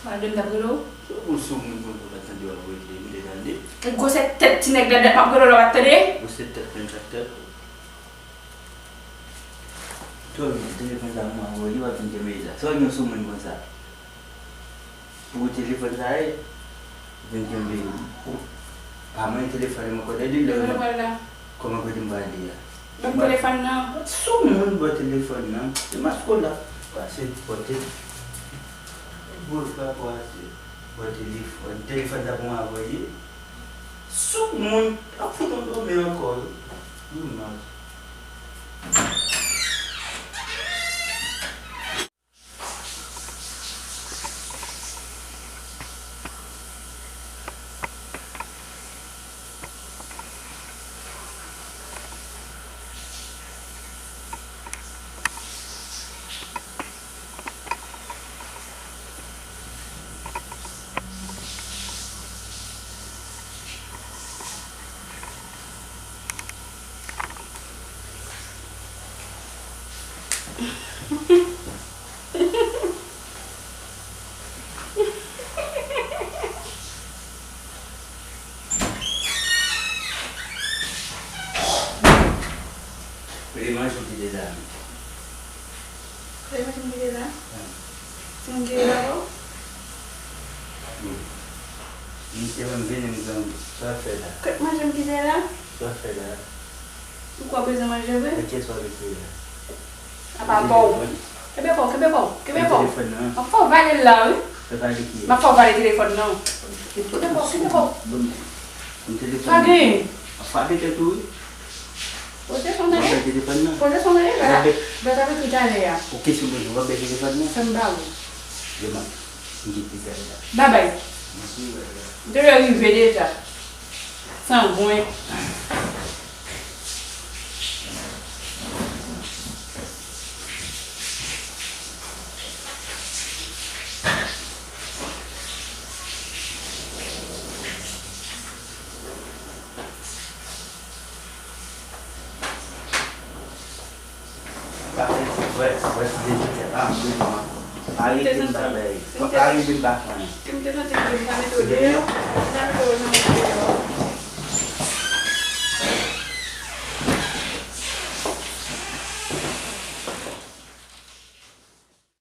Madanm tak berlo. Usung ni pun bukan jual buat dia jadi. Gue setet cinek dadak mak berlo lawat tadi. Usah terpencet. Tuh, telefon sama awak juga pinjam meja. Soalnya usung ni pun sah. Buku telefon saya pinjam meja. Kami telefon yang aku tadi Berapa dah? kau mau kembali ya. Bang telefon na. Sumon buat telefon na. Mas sekolah. Pasal potet. Burka kuasi buat telefon. Telefon tak mau apa ye. Sumon aku tu tu miracle. Mas. Beri mana suci dia dah. Kau macam gila lah. Macam gila kau. Ini cuma bini macam suara. Kau macam gila lah. Suara. Kau apa zaman jauh? Kecil suara tu. Apa bau? Kau bau? Telefon na. Apa vale lah? Sekali lagi. Apa vale telefon na? Kau bau? Telefon. Lagi. Apa dia tu? Posisi mana? Telefon na. Posisi mana? Berapa kita ada ya? Okey semua dua telefon na. Sembau. Jom. Ini kita dah. Bye bye. Dia dah arrivé déjà. Sans bon. Hari ini baik. Hari ini baik. Kita nanti kita tu dia. Kita tu